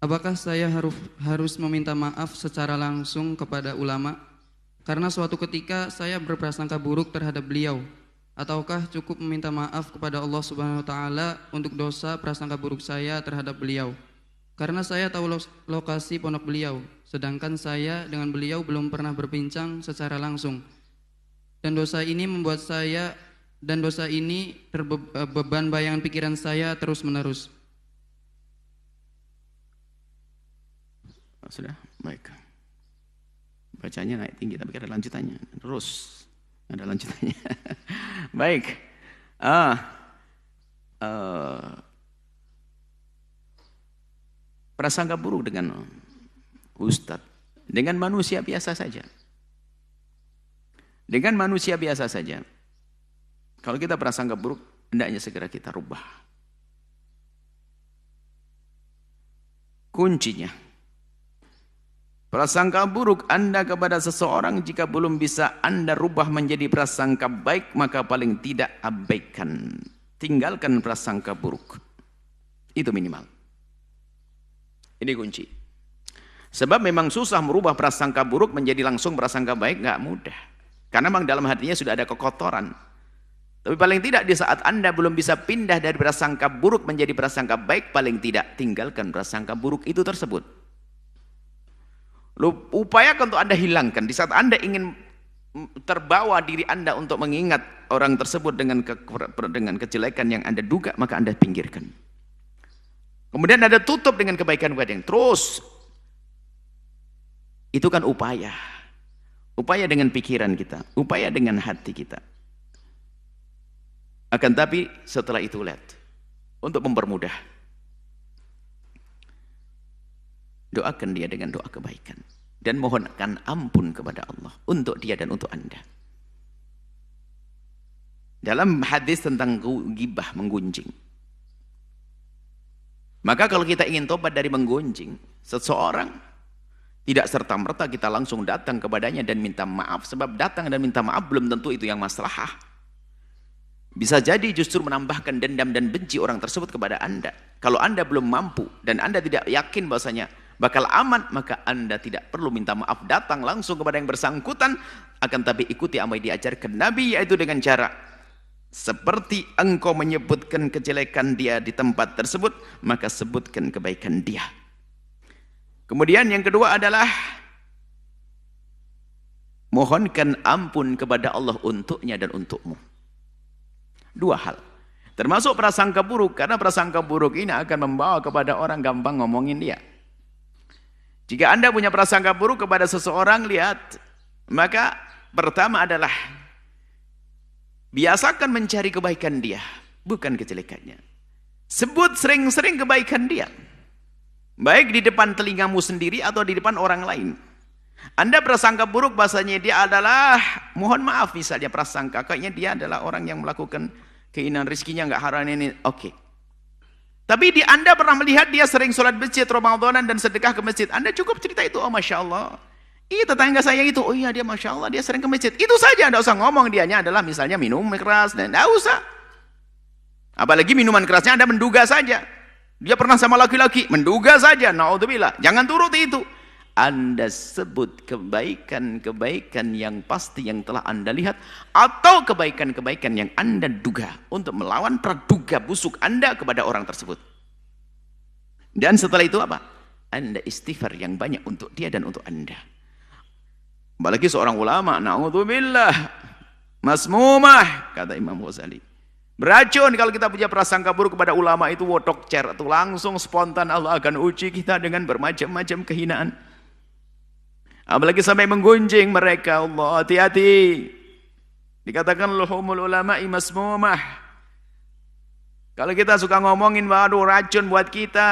Apakah saya harus meminta maaf secara langsung kepada ulama karena suatu ketika saya berprasangka buruk terhadap beliau, ataukah cukup meminta maaf kepada Allah Subhanahu wa taala untuk dosa prasangka buruk saya terhadap beliau? Karena saya tahu lokasi pondok beliau, sedangkan saya dengan beliau belum pernah berbincang secara langsung. Dan dosa ini beban bayangan pikiran saya terus-menerus. Sudah, baik. Bacanya naik tinggi, tapi ada lanjutannya. Terus, ada lanjutannya. Baik. Prasangka buruk dengan ustadz, dengan manusia biasa saja. Dengan manusia biasa saja. Kalau kita prasangka buruk, hendaknya segera kita rubah. Kuncinya, prasangka buruk Anda kepada seseorang jika belum bisa Anda rubah menjadi prasangka baik, maka paling tidak abaikan. Tinggalkan prasangka buruk. Itu minimal. Ini kunci. Sebab memang susah merubah prasangka buruk menjadi langsung prasangka baik, nggak mudah. Karena memang dalam hatinya sudah ada kekotoran. Tapi paling tidak di saat Anda belum bisa pindah dari prasangka buruk menjadi prasangka baik, paling tidak tinggalkan prasangka buruk itu tersebut. Upayakan untuk Anda hilangkan. Di saat Anda ingin terbawa diri Anda untuk mengingat orang tersebut dengan kejelekan yang Anda duga, maka Anda pinggirkan. Kemudian Anda tutup dengan kebaikan-kebaikan. Terus, itu kan upaya. Upaya dengan pikiran kita, upaya dengan hati kita. Akan tapi setelah itu lihat, untuk mempermudah, doakan dia dengan doa kebaikan dan mohonkan ampun kepada Allah untuk dia dan untuk Anda. Dalam hadis tentang ghibah, menggunjing, maka kalau kita ingin tobat dari menggunjing seseorang, tidak serta-merta kita langsung datang kepadanya dan minta maaf, sebab datang dan minta maaf belum tentu itu yang maslahah. Bisa jadi justru menambahkan dendam dan benci orang tersebut kepada Anda. Kalau Anda belum mampu dan Anda tidak yakin bahwasanya bakal aman, maka Anda tidak perlu minta maaf, datang langsung kepada yang bersangkutan. Akan tapi ikuti apa yang diajarkan Nabi, yaitu dengan cara seperti engkau menyebutkan kejelekan dia di tempat tersebut, maka sebutkan kebaikan dia. Kemudian yang kedua adalah mohonkan ampun kepada Allah untuknya dan untukmu. Dua hal, termasuk prasangka buruk, karena prasangka buruk ini akan membawa kepada orang gampang ngomongin dia. Jika Anda punya prasangka buruk kepada seseorang, lihat, maka pertama adalah biasakan mencari kebaikan dia, bukan kejelekannya. Sebut sering-sering kebaikan dia, baik di depan telingamu sendiri atau di depan orang lain. Anda prasangka buruk bahasanya dia adalah, mohon maaf misalnya prasangka, kayaknya dia adalah orang yang melakukan keinginan rezekinya nggak haram ini, oke. Tapi Anda pernah melihat dia sering sholat masjid Ramadanan dan sedekah ke masjid. Anda cukup cerita itu, oh Masya Allah. Iya tetangga saya itu, oh iya dia Masya Allah, dia sering ke masjid. Itu saja, Anda usah ngomong dianya adalah misalnya minum keras, dan tidak usah. Apalagi minuman kerasnya Anda menduga saja. Dia pernah sama laki-laki, menduga saja, naudzubillah. Jangan turuti itu. Anda sebut kebaikan-kebaikan yang pasti yang telah Anda lihat, atau kebaikan-kebaikan yang Anda duga, untuk melawan praduga busuk Anda kepada orang tersebut. Dan setelah itu apa? Anda istighfar yang banyak untuk dia dan untuk Anda. Apalagi seorang ulama, naudzubillah, masmumah, kata Imam Ghazali. Beracun kalau kita punya prasangka buruk kepada ulama itu, wotok cer, itu langsung spontan Allah akan uji kita dengan bermacam-macam kehinaan. Apalagi sampai menggunjing mereka, Allah hati-hati. Dikatakan luhumul ulama'i masmumah. Kalau kita suka ngomongin, waduh racun buat kita,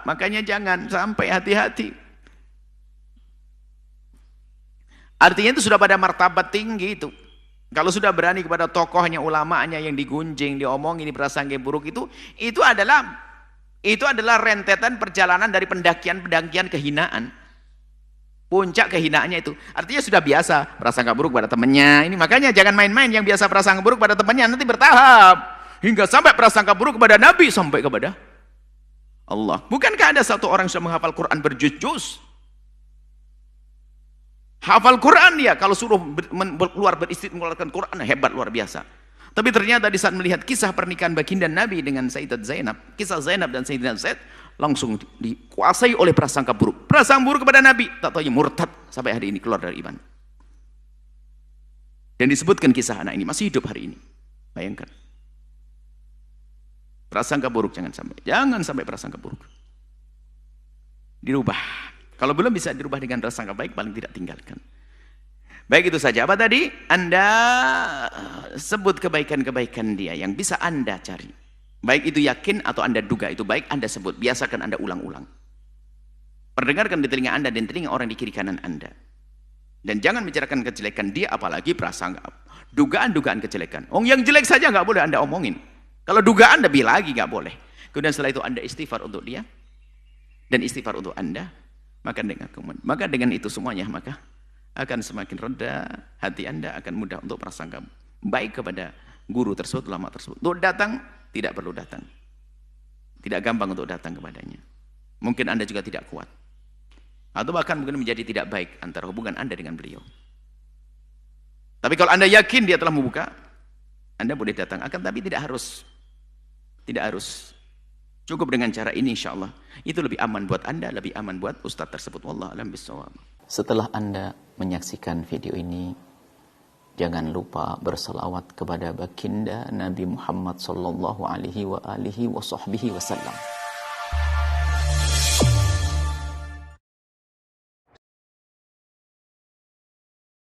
makanya jangan sampai, hati-hati. Artinya itu sudah pada martabat tinggi itu. Kalau sudah berani kepada tokohnya, ulamanya yang digunjing, diomongin, prasangka buruk itu adalah rentetan perjalanan dari pendakian-pendakian kehinaan. Puncak kehinaannya itu. Artinya sudah biasa prasangka buruk pada temannya. Ini makanya jangan main-main yang biasa prasangka buruk pada temannya, nanti bertahap hingga sampai prasangka buruk kepada Nabi, sampai kepada Allah. Bukankah ada satu orang yang sudah menghafal Quran berjuz-juz? Hafal Quran dia, kalau suruh keluar beristirahat mengeluarkan Quran, hebat luar biasa. Tapi ternyata di saat melihat kisah pernikahan baginda Nabi dengan Sayyidat Zainab, kisah Zainab dan Sayyidina Zaid, langsung dikuasai oleh prasangka buruk. Prasangka buruk kepada Nabi, tak tahu murtad sampai hari ini keluar dari iman. Dan disebutkan kisah anak ini masih hidup hari ini. Bayangkan. Prasangka buruk jangan sampai prasangka buruk. Dirubah. Kalau belum bisa dirubah dengan prasangka baik, paling tidak tinggalkan. Baik, itu saja. Apa tadi? Anda sebut kebaikan-kebaikan dia yang bisa Anda cari. Baik itu yakin atau Anda duga itu baik, Anda sebut. Biasakan Anda ulang-ulang. Perdengarkan di telinga Anda dan telinga orang di kiri kanan Anda. Dan jangan bicarakan kejelekan dia, apalagi prasangka. Dugaan-dugaan kejelekan. Yang jelek saja nggak boleh Anda omongin. Kalau dugaan lebih lagi nggak boleh. Kemudian setelah itu Anda istighfar untuk dia. Dan istighfar untuk Anda. Maka dengan itu semuanya, maka akan semakin reda hati Anda, akan mudah untuk prasangka baik kepada guru tersebut, ulama tersebut. Untuk datang, tidak perlu datang. Tidak gampang untuk datang kepadanya. Mungkin Anda juga tidak kuat. Atau bahkan mungkin menjadi tidak baik antara hubungan Anda dengan beliau. Tapi kalau Anda yakin dia telah membuka, Anda boleh datang. Tapi tidak harus. Cukup dengan cara ini, insya Allah. Itu lebih aman buat Anda, lebih aman buat Ustadz tersebut. Wallahu a'lam bishawab. Setelah Anda menyaksikan video ini, jangan lupa berselawat kepada baginda Nabi Muhammad sallallahu alaihi wa alihi wa sahbihi wasallam.